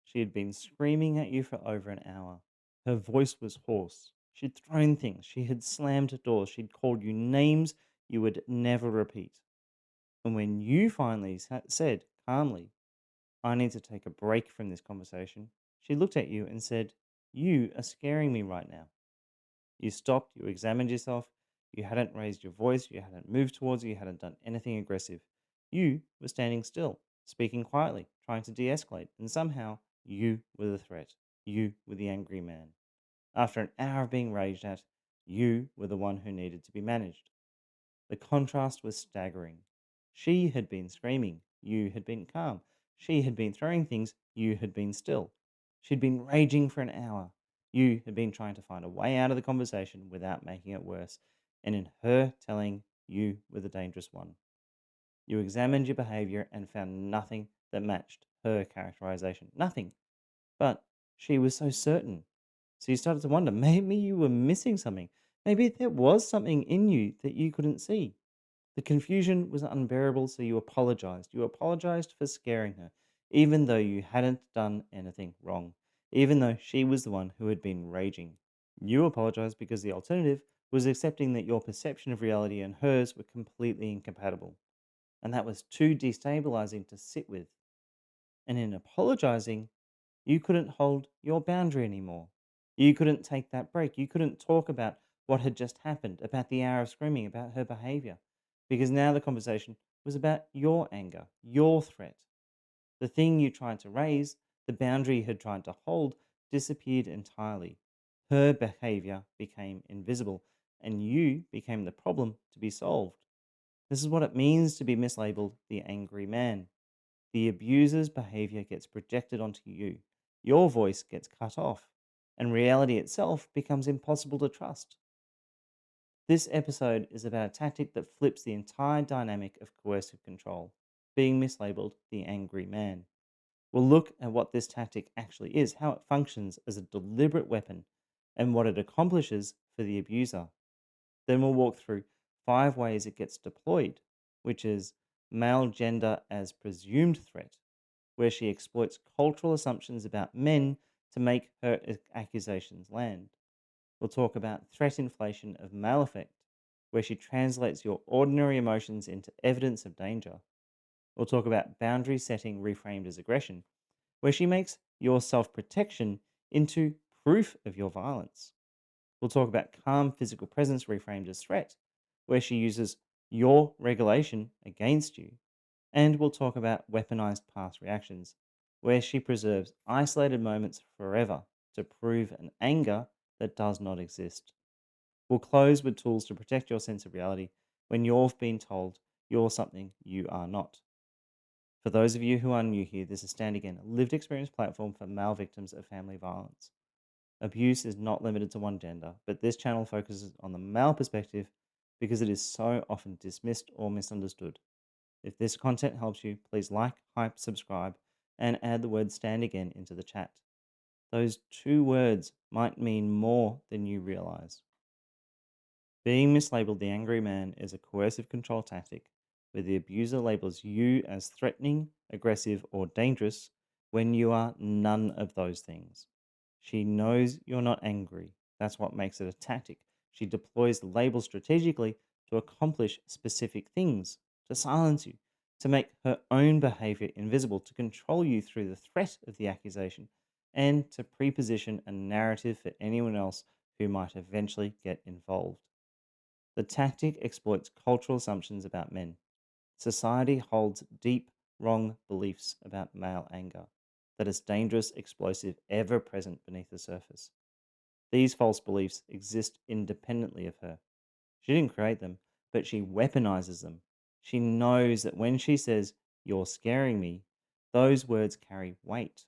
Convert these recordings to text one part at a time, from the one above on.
She had been screaming at you for over an hour. Her voice was hoarse. She'd thrown things. She had slammed doors. She'd called you names you would never repeat. And when you finally said calmly, I need to take a break from this conversation, she looked at you and said, You are scaring me right now. You stopped, you examined yourself, you hadn't raised your voice, you hadn't moved towards her, you hadn't done anything aggressive. You were standing still, speaking quietly, trying to de escalate, and somehow you were the threat. You were the angry man. After an hour of being raged at, you were the one who needed to be managed. The contrast was staggering. She had been screaming, you had been calm. She had been throwing things, you had been still. She'd been raging for an hour. You had been trying to find a way out of the conversation without making it worse, and in her telling, you were the dangerous one. You examined your behavior and found nothing that matched her characterization. Nothing. But she was so certain. So you started to wonder, maybe you were missing something. Maybe there was something in you that you couldn't see. The confusion was unbearable, so you apologized. You apologized for scaring her, even though you hadn't done anything wrong, even though she was the one who had been raging. You apologized because the alternative was accepting that your perception of reality and hers were completely incompatible. And that was too destabilizing to sit with. And in apologizing, you couldn't hold your boundary anymore. You couldn't take that break. You couldn't talk about what had just happened, about the hour of screaming, about her behavior. Because now the conversation was about your anger, your threat. The thing you tried to raise, the boundary you had tried to hold, disappeared entirely. Her behavior became invisible, and you became the problem to be solved. This is what it means to be mislabeled the angry man. The abuser's behavior gets projected onto you. Your voice gets cut off, and reality itself becomes impossible to trust. This episode is about a tactic that flips the entire dynamic of coercive control, being mislabeled the angry man. We'll look at what this tactic actually is, how it functions as a deliberate weapon, and what it accomplishes for the abuser. Then we'll walk through 5 ways it gets deployed, which is male gender as presumed threat, where she exploits cultural assumptions about men to make her accusations land. We'll talk about threat inflation of male effect, where she translates your ordinary emotions into evidence of danger. We'll talk about boundary setting reframed as aggression, where she makes your self protection into proof of your violence. We'll talk about calm physical presence reframed as threat, where she uses your regulation against you. And we'll talk about weaponized past reactions, where she preserves isolated moments forever to prove an anger that does not exist. We'll close with tools to protect your sense of reality when you've been told you're something you are not. For those of you who are new here, this is Stand Again, a lived experience platform for male victims of family violence. Abuse is not limited to one gender, but this channel focuses on the male perspective because it is so often dismissed or misunderstood. If this content helps you, please like, hype, subscribe, and add the word stand again into the chat. Those 2 words might mean more than you realize. Being mislabeled the angry man is a coercive control tactic where the abuser labels you as threatening, aggressive, or dangerous when you are none of those things. She knows you're not angry. That's what makes it a tactic. She deploys the label strategically to accomplish specific things, to silence you, to make her own behavior invisible, to control you through the threat of the accusation, and to preposition a narrative for anyone else who might eventually get involved. The tactic exploits cultural assumptions about men. Society holds deep, wrong beliefs about male anger, that it's dangerous, explosive, ever present beneath the surface. These false beliefs exist independently of her. She didn't create them, but she weaponizes them. She knows that when she says, You're scaring me, those words carry weight.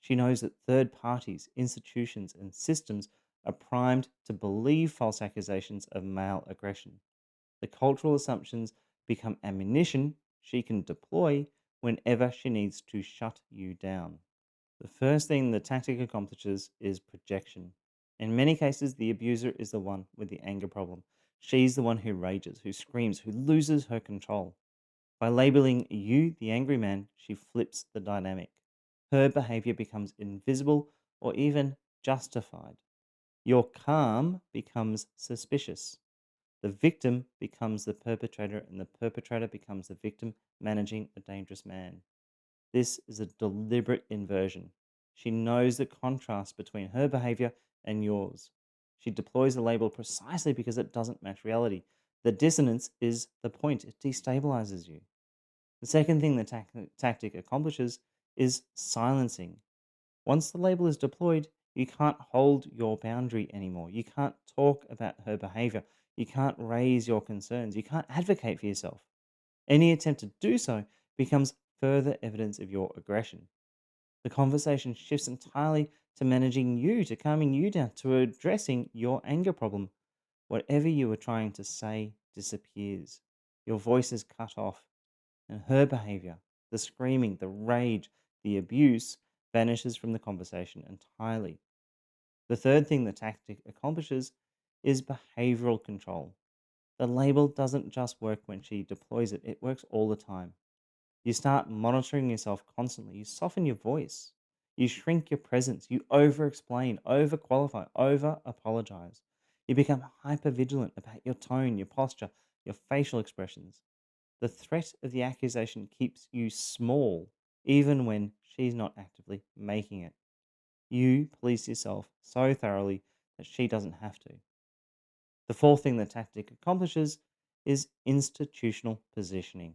She knows that third parties, institutions, and systems are primed to believe false accusations of male aggression. The cultural assumptions become ammunition she can deploy whenever she needs to shut you down. The first thing the tactic accomplishes is projection. In many cases, the abuser is the one with the anger problem. She's the one who rages, who screams, who loses her control. By labeling you the angry man, she flips the dynamic. Her behavior becomes invisible or even justified. Your calm becomes suspicious. The victim becomes the perpetrator, and the perpetrator becomes the victim managing a dangerous man. This is a deliberate inversion. She knows the contrast between her behavior and yours. She deploys a label precisely because it doesn't match reality. The dissonance is the point, it destabilizes you. The second thing the tactic accomplishes is silencing. Once the label is deployed, you can't hold your boundary anymore. You can't talk about her behavior. You can't raise your concerns. You can't advocate for yourself. Any attempt to do so becomes further evidence of your aggression. The conversation shifts entirely to managing you, to calming you down, to addressing your anger problem. Whatever you were trying to say disappears. Your voice is cut off, and her behavior, the screaming, the rage, the abuse, vanishes from the conversation entirely. The third thing the tactic accomplishes is behavioral control. The label doesn't just work when she deploys it, it works all the time. You start monitoring yourself constantly. You soften your voice. You shrink your presence. You over explain, over qualify, over apologize. You become hyper vigilant about your tone, your posture, your facial expressions. The threat of the accusation keeps you small, even when she's not actively making it. You police yourself so thoroughly that she doesn't have to. The fourth thing the tactic accomplishes is institutional positioning.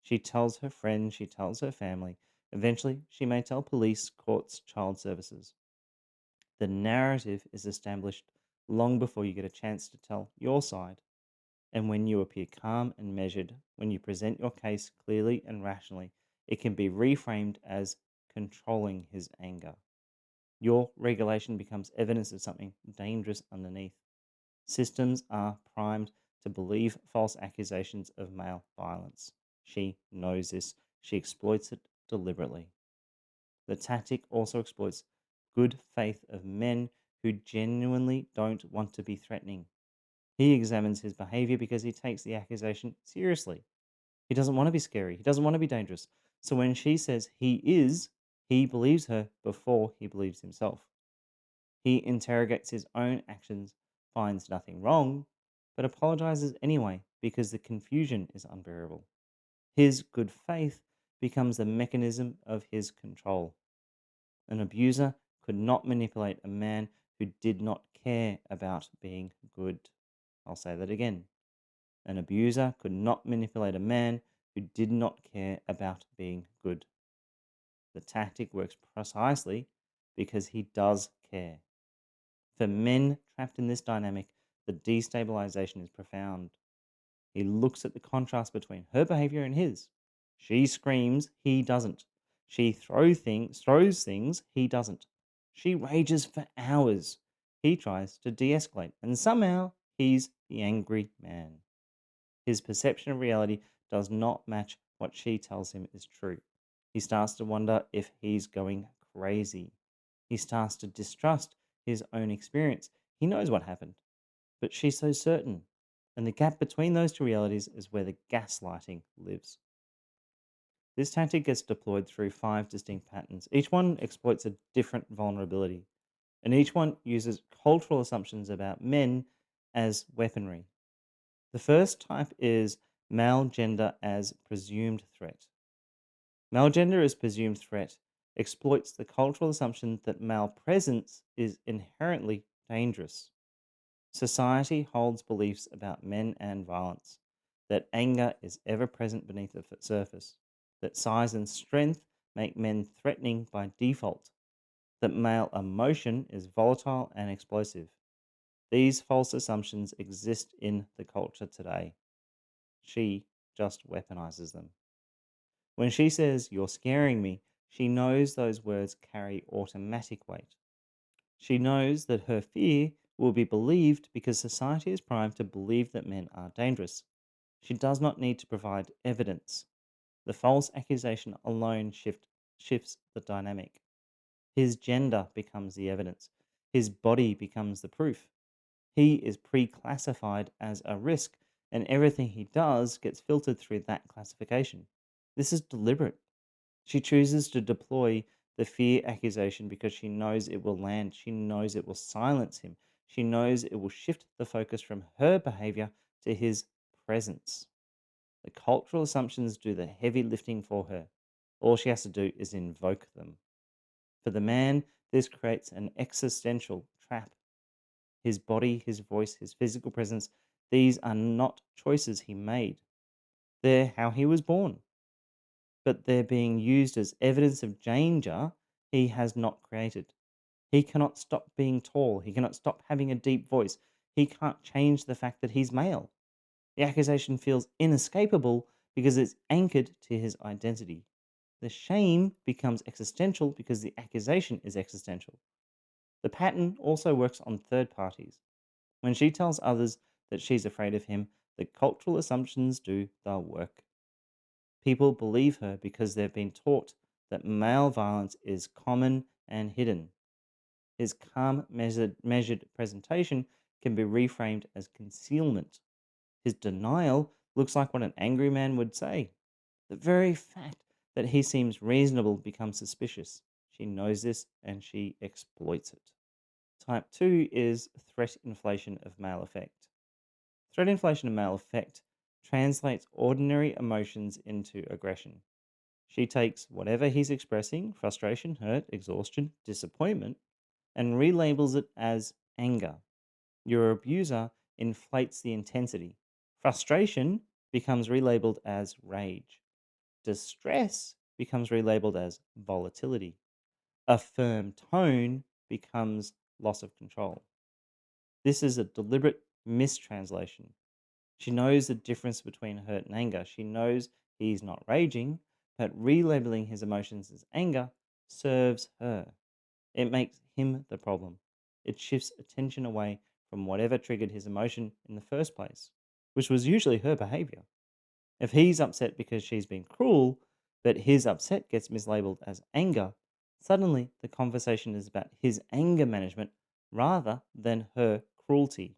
She tells her friends, she tells her family. Eventually, she may tell police, courts, child services. The narrative is established long before you get a chance to tell your side. And when you appear calm and measured, when you present your case clearly and rationally, it can be reframed as controlling his anger. Your regulation becomes evidence of something dangerous underneath. Systems are primed to believe false accusations of male violence. She knows this. She exploits it deliberately. The tactic also exploits good faith of men who genuinely don't want to be threatening. He examines his behavior because he takes the accusation seriously. He doesn't want to be scary. He doesn't want to be dangerous. So when she says he is, he believes her before he believes himself. He interrogates his own actions, finds nothing wrong, but apologizes anyway because the confusion is unbearable. His good faith becomes the mechanism of his control. An abuser could not manipulate a man who did not care about being good. I'll say that again. An abuser could not manipulate a man who did not care about being good. The tactic works precisely because he does care. For men trapped in this dynamic, the destabilization is profound. He looks at the contrast between her behavior and his. She screams, he doesn't. She throws things, he doesn't. She rages for hours. He tries to de escalate, and somehow he's the angry man. His perception of reality does not match what she tells him is true. He starts to wonder if he's going crazy. He starts to distrust his own experience. He knows what happened, but she's so certain. And the gap between those two realities is where the gaslighting lives. This tactic gets deployed through five distinct patterns. Each one exploits a different vulnerability, and each one uses cultural assumptions about men as weaponry. The first type is male gender as presumed threat. Male gender as presumed threat exploits the cultural assumption that male presence is inherently dangerous. Society holds beliefs about men and violence, that anger is ever present beneath the surface, that size and strength make men threatening by default, that male emotion is volatile and explosive. These false assumptions exist in the culture today. She just weaponizes them. When she says, "You're scaring me," she knows those words carry automatic weight. She knows that her fear will be believed because society is primed to believe that men are dangerous. She does not need to provide evidence. The false accusation alone shifts the dynamic. His gender becomes the evidence. His body becomes the proof. He is pre classified as a risk, and everything he does gets filtered through that classification. This is deliberate. She chooses to deploy The fear accusation because she knows it will land. She knows it will silence him. She knows it will shift the focus from her behavior to his presence. The cultural assumptions do the heavy lifting for her. All she has to do is invoke them. For the man, this creates an existential trap. His body, his voice, his physical presence, these are not choices he made. They're how he was born. But they're being used as evidence of danger he has not created. He cannot stop being tall. He cannot stop having a deep voice. He can't change the fact that he's male. The accusation feels inescapable because it's anchored to his identity. The shame becomes existential because the accusation is existential. The pattern also works on third parties. When she tells others that she's afraid of him, the cultural assumptions do the work. People believe her because they've been taught that male violence is common and hidden. His calm, measured presentation can be reframed as concealment. His denial looks like what an angry man would say. The very fact that he seems reasonable becomes suspicious. She knows this and she exploits it. Type 2 is threat inflation of male affect. Threat inflation of male affect translates ordinary emotions into aggression. She takes whatever he's expressing, frustration, hurt, exhaustion, disappointment, and relabels it as anger. Your abuser inflates the intensity. Frustration becomes relabeled as rage. Distress becomes relabeled as volatility. A firm tone becomes loss of control. This is a deliberate mistranslation. She knows the difference between hurt and anger. She knows he's not raging, but relabeling his emotions as anger serves her. It makes him the problem. It shifts attention away from whatever triggered his emotion in the first place, which was usually her behavior. If he's upset because she's been cruel, but his upset gets mislabeled as anger, suddenly the conversation is about his anger management rather than her cruelty.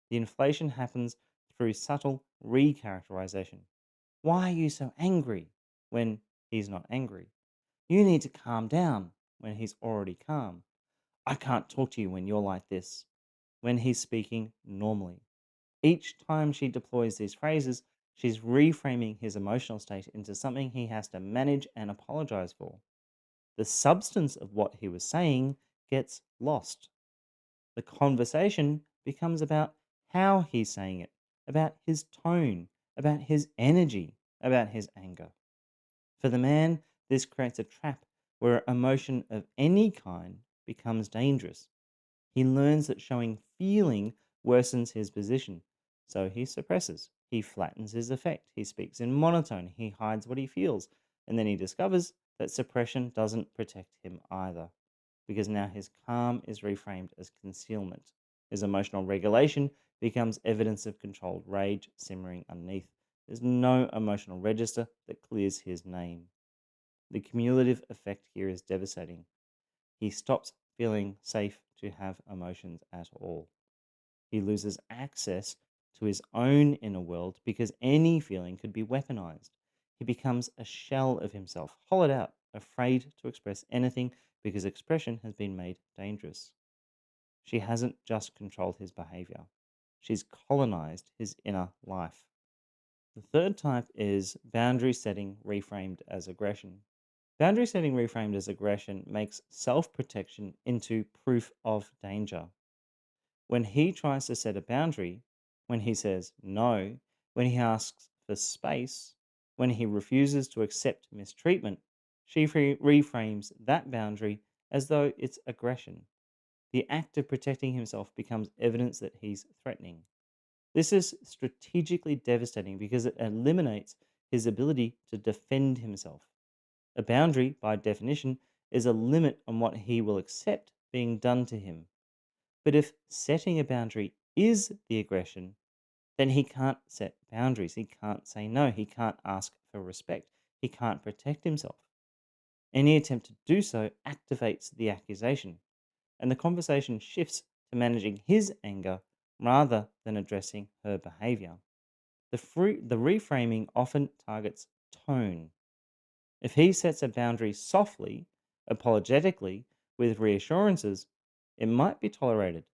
The inflation happens through subtle recharacterization. Why are you so angry when he's not angry? You need to calm down when he's already calm. I can't talk to you when you're like this, when he's speaking normally. Each time she deploys these phrases, she's reframing his emotional state into something he has to manage and apologize for. The substance of what he was saying gets lost. The conversation becomes about how he's saying it, about his tone, about his energy, about his anger. For the man, this creates a trap where emotion of any kind becomes dangerous. He learns that showing feeling worsens his position, so he suppresses. He flattens his effect. He speaks in monotone. He hides what he feels. And then he discovers that suppression doesn't protect him either, because now his calm is reframed as concealment. His emotional regulation becomes evidence of controlled rage simmering underneath. There's no emotional register that clears his name. The cumulative effect here is devastating. He stops feeling safe to have emotions at all. He loses access to his own inner world because any feeling could be weaponized. He becomes a shell of himself, hollowed out, afraid to express anything because expression has been made dangerous. She hasn't just controlled his behavior, she's colonized his inner life. The third type is boundary setting reframed as aggression. Boundary setting reframed as aggression makes self protection into proof of danger. When he tries to set a boundary, when he says no, when he asks for space, when he refuses to accept mistreatment, she reframes that boundary as though it's aggression. The act of protecting himself becomes evidence that he's threatening. This is strategically devastating because it eliminates his ability to defend himself. A boundary, by definition, is a limit on what he will accept being done to him. But if setting a boundary is the aggression, then he can't set boundaries. He can't say no. He can't ask for respect. He can't protect himself. Any attempt to do so activates the accusation, and the conversation shifts to managing his anger rather than addressing her behavior. The reframing often targets tone. If he sets a boundary softly, Apologetically, with reassurances, it might be tolerated,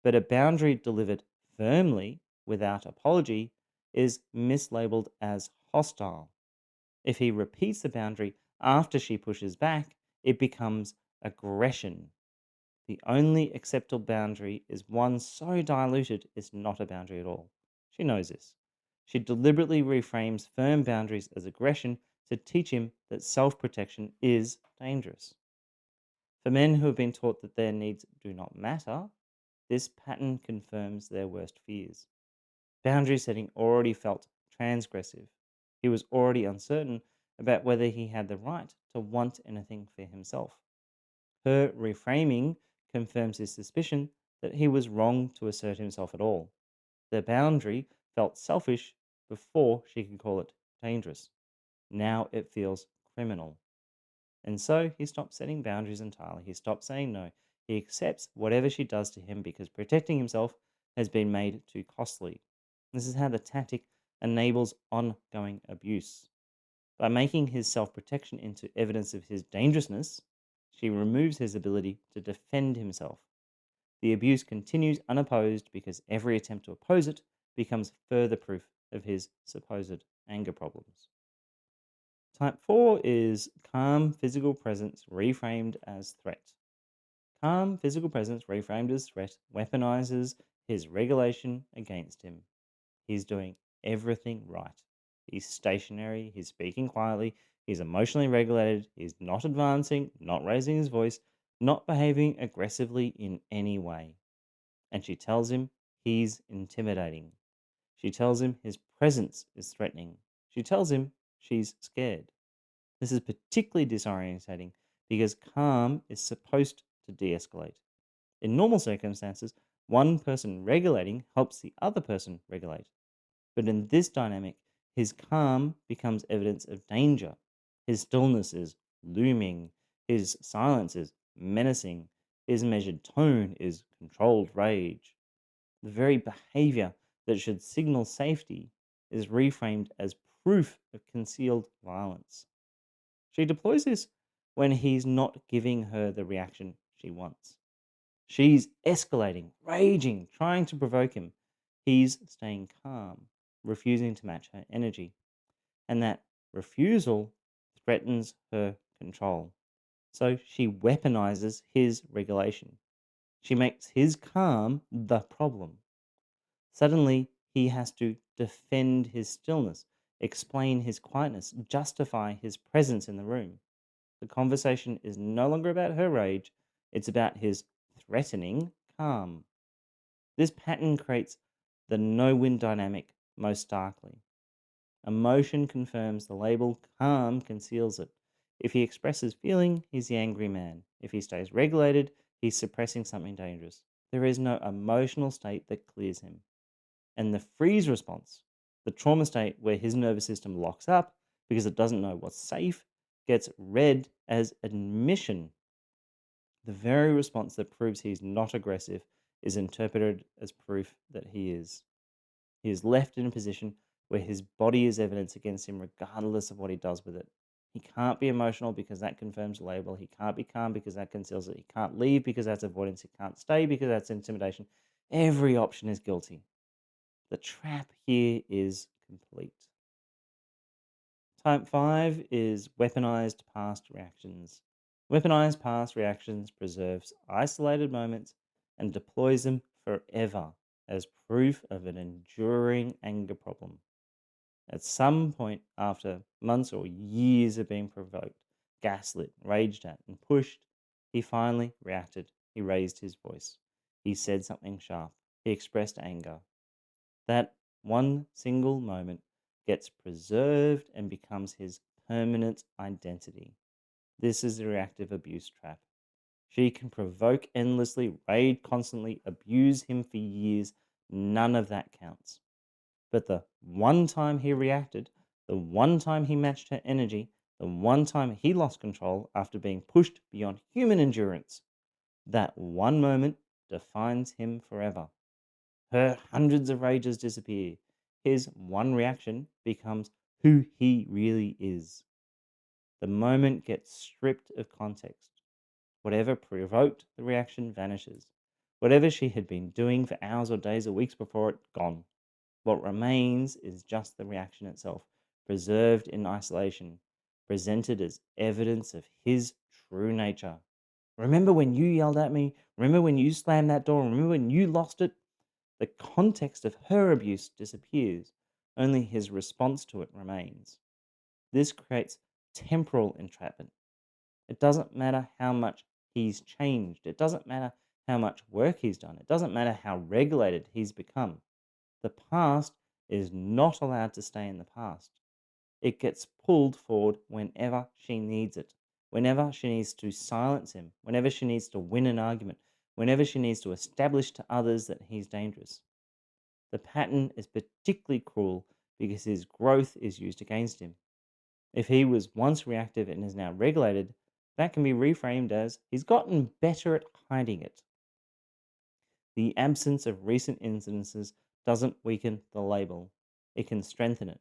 but a boundary delivered firmly without apology is mislabeled as hostile. If he repeats the boundary after she pushes back, it becomes aggression. The only acceptable boundary is one so diluted it's not a boundary at all. She knows this. She deliberately reframes firm boundaries as aggression to teach him that self protection is dangerous. For men who have been taught that their needs do not matter, this pattern confirms their worst fears. Boundary setting already felt transgressive. He was already uncertain about whether he had the right to want anything for himself. Her reframing confirms his suspicion that he was wrong to assert himself at all. The boundary felt selfish before she could call it dangerous. Now it feels criminal. And so he stops setting boundaries entirely. He stops saying no. He accepts whatever she does to him because protecting himself has been made too costly. This is how the tactic enables ongoing abuse. By making his self protection into evidence of his dangerousness, she removes his ability to defend himself. The abuse continues unopposed because every attempt to oppose it becomes further proof of his supposed anger problems. Type 4 is calm physical presence reframed as threat. Calm physical presence reframed as threat weaponizes his regulation against him. He's doing everything right. He's stationary, he's speaking quietly, he's emotionally regulated, he's not advancing, not raising his voice, not behaving aggressively in any way. And she tells him he's intimidating. She tells him his presence is threatening. She tells him she's scared. This is particularly disorientating because calm is supposed to de escalate. In normal circumstances, one person regulating helps the other person regulate. But in this dynamic, his calm becomes evidence of danger. His stillness is looming. His silence is menacing. His measured tone is controlled rage. The very behavior that should signal safety is reframed as proof of concealed violence. She deploys this when he's not giving her the reaction she wants. She's escalating, raging, trying to provoke him. He's staying calm, refusing to match her energy. And that refusal threatens her control. So she weaponizes his regulation. She makes his calm the problem. Suddenly, he has to defend his stillness, explain his quietness, justify his presence in the room. The conversation is no longer about her rage, it's about his threatening calm. This pattern creates the no win dynamic most starkly. Emotion confirms the label, calm conceals it. If he expresses feeling, he's the angry man. If he stays regulated, he's suppressing something dangerous. There is no emotional state that clears him. And the freeze response, the trauma state where his nervous system locks up because it doesn't know what's safe, gets read as admission. The very response that proves he's not aggressive is interpreted as proof that he is. He is left in a position where his body is evidence against him, regardless of what he does with it. He can't be emotional because that confirms the label. He can't be calm because that conceals it. He can't leave because that's avoidance. He can't stay because that's intimidation. Every option is guilty. The trap here is complete. Type 5 is weaponized past reactions. Weaponized past reactions preserves isolated moments and deploys them forever as proof of an enduring anger problem. At some point, after months or years of being provoked, gaslit, raged at, and pushed, he finally reacted. He raised his voice. He said something sharp. He expressed anger. That one single moment gets preserved and becomes his permanent identity. This is the reactive abuse trap. She can provoke endlessly, raid constantly, abuse him for years. None of that counts. But the one time he reacted, the one time he matched her energy, the one time he lost control after being pushed beyond human endurance, that one moment defines him forever. Her hundreds of rages disappear. His one reaction becomes who he really is. The moment gets stripped of context. Whatever provoked the reaction vanishes. Whatever she had been doing for hours or days or weeks before it, gone. What remains is just the reaction itself, preserved in isolation, presented as evidence of his true nature. Remember when you yelled at me? Remember when you slammed that door? Remember when you lost it? The context of her abuse disappears, only his response to it remains. This creates temporal entrapment. It doesn't matter how much he's changed, it doesn't matter how much work he's done, it doesn't matter how regulated he's become. The past is not allowed to stay in the past. It gets pulled forward whenever she needs it, whenever she needs to silence him, whenever she needs to win an argument, whenever she needs to establish to others that he's dangerous. The pattern is particularly cruel because his growth is used against him. If he was once reactive and is now regulated, that can be reframed as he's gotten better at hiding it. The absence of recent incidences doesn't weaken the label, it can strengthen it.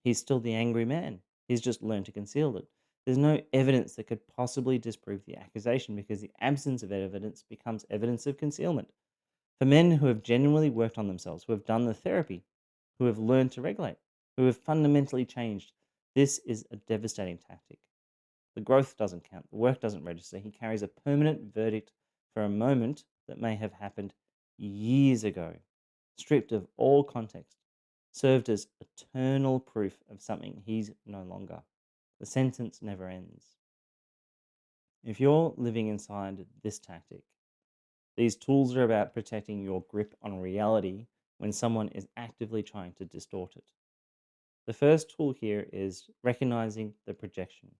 He's still the angry man, he's just learned to conceal it. There's no evidence that could possibly disprove the accusation because the absence of evidence becomes evidence of concealment. For men who have genuinely worked on themselves, who have done the therapy, who have learned to regulate, who have fundamentally changed, this is a devastating tactic. The growth doesn't count, the work doesn't register. He carries a permanent verdict for a moment that may have happened years ago, stripped of all context, served as eternal proof of something he's no longer. The sentence never ends. If you're living inside this tactic, these tools are about protecting your grip on reality when someone is actively trying to distort it. The first tool here is recognizing the projection.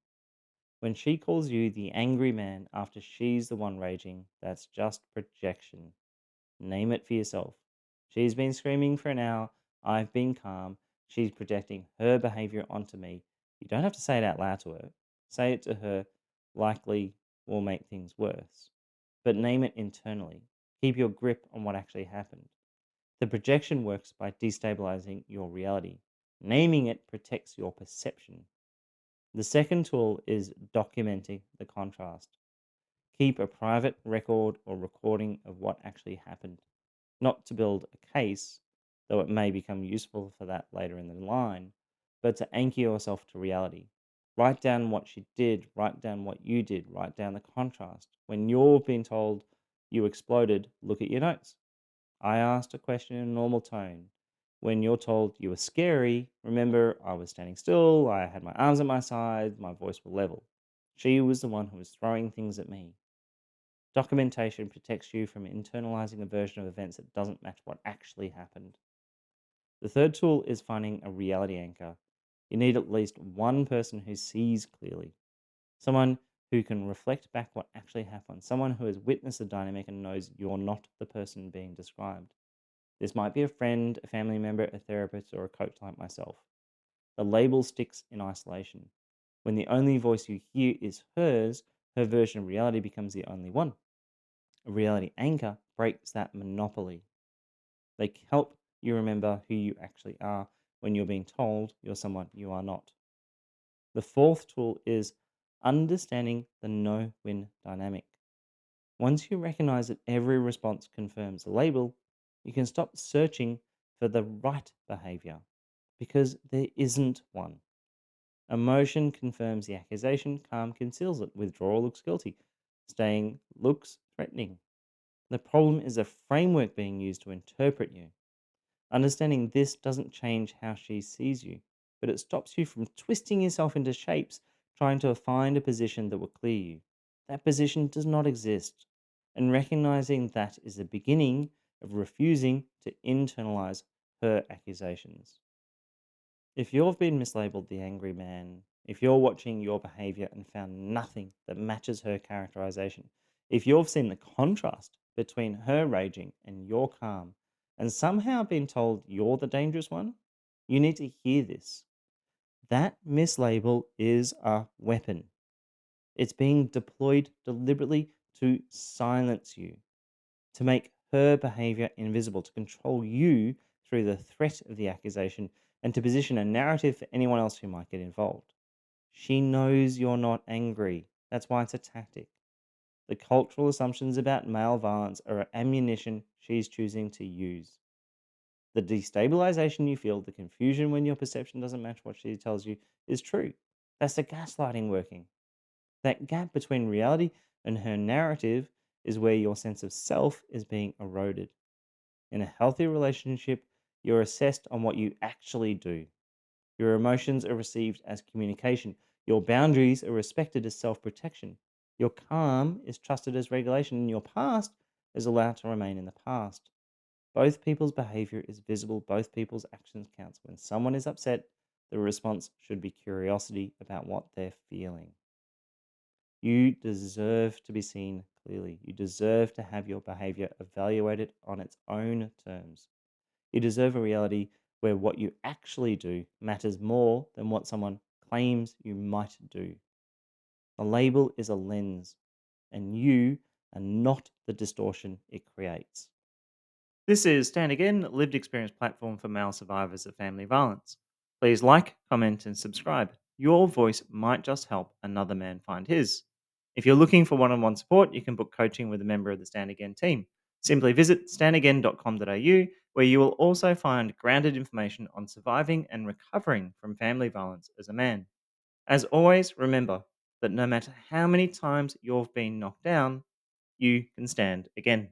When she calls you the angry man after she's the one raging, that's just projection. Name it for yourself. She's been screaming for an hour. I've been calm. She's projecting her behavior onto me. You don't have to say it out loud to her. Say it to her, likely will make things worse. But name it internally. Keep your grip on what actually happened. The projection works by destabilizing your reality. Naming it protects your perception. The second tool is documenting the contrast. Keep a private record or recording of what actually happened, not to build a case, though it may become useful for that later in the line, but to anchor yourself to reality. Write down what she did, write down what you did, write down the contrast. When you've been told you exploded, look at your notes. I asked a question in a normal tone. When you're told you were scary, remember I was standing still, I had my arms at my sides, my voice was level. She was the one who was throwing things at me. Documentation protects you from internalizing a version of events that doesn't match what actually happened. The third tool is finding a reality anchor. You need at least one person who sees clearly, someone who can reflect back what actually happened, someone who has witnessed the dynamic and knows you're not the person being described. This might be a friend, a family member, a therapist, or a coach like myself. The label sticks in isolation. When the only voice you hear is hers, her version of reality becomes the only one. A reality anchor breaks that monopoly. They help you remember who you actually are when you're being told you're someone you are not. The fourth tool is understanding the no win dynamic. Once you recognize that every response confirms the label, you can stop searching for the right behavior because there isn't one. Emotion confirms the accusation, calm conceals it, withdrawal looks guilty, staying looks threatening. The problem is a framework being used to interpret you. Understanding this doesn't change how she sees you, but it stops you from twisting yourself into shapes trying to find a position that will clear you. That position does not exist. And recognizing that is the beginning of refusing to internalize her accusations. If you've been mislabeled the angry man, if you're watching your behavior and found nothing that matches her characterization, if you've seen the contrast between her raging and your calm, and somehow been told you're the dangerous one, you need to hear this. That mislabel is a weapon. It's being deployed deliberately to silence you, to make her behavior invisible, to control you through the threat of the accusation, and to position a narrative for anyone else who might get involved. She knows you're not angry. That's why it's a tactic. The cultural assumptions about male violence are ammunition she's choosing to use. The destabilization you feel, the confusion when your perception doesn't match what she tells you, is true. That's the gaslighting working. That gap between reality and her narrative is where your sense of self is being eroded. In a healthy relationship, you're assessed on what you actually do. Your emotions are received as communication. Your boundaries are respected as self protection. Your calm is trusted as regulation, and your past is allowed to remain in the past. Both people's behavior is visible, both people's actions count. When someone is upset, the response should be curiosity about what they're feeling. You deserve to be seen clearly. You deserve to have your behavior evaluated on its own terms. You deserve a reality where what you actually do matters more than what someone claims you might do. A label is a lens, and you are not the distortion it creates. This is Stand Again, lived experience platform for male survivors of family violence. Please like, comment, and subscribe. Your voice might just help another man find his. If you're looking for one on one support, you can book coaching with a member of the Stand Again team. Simply visit standagain.com.au, where you will also find grounded information on surviving and recovering from family violence as a man. As always, remember that no matter how many times you've been knocked down, you can stand again.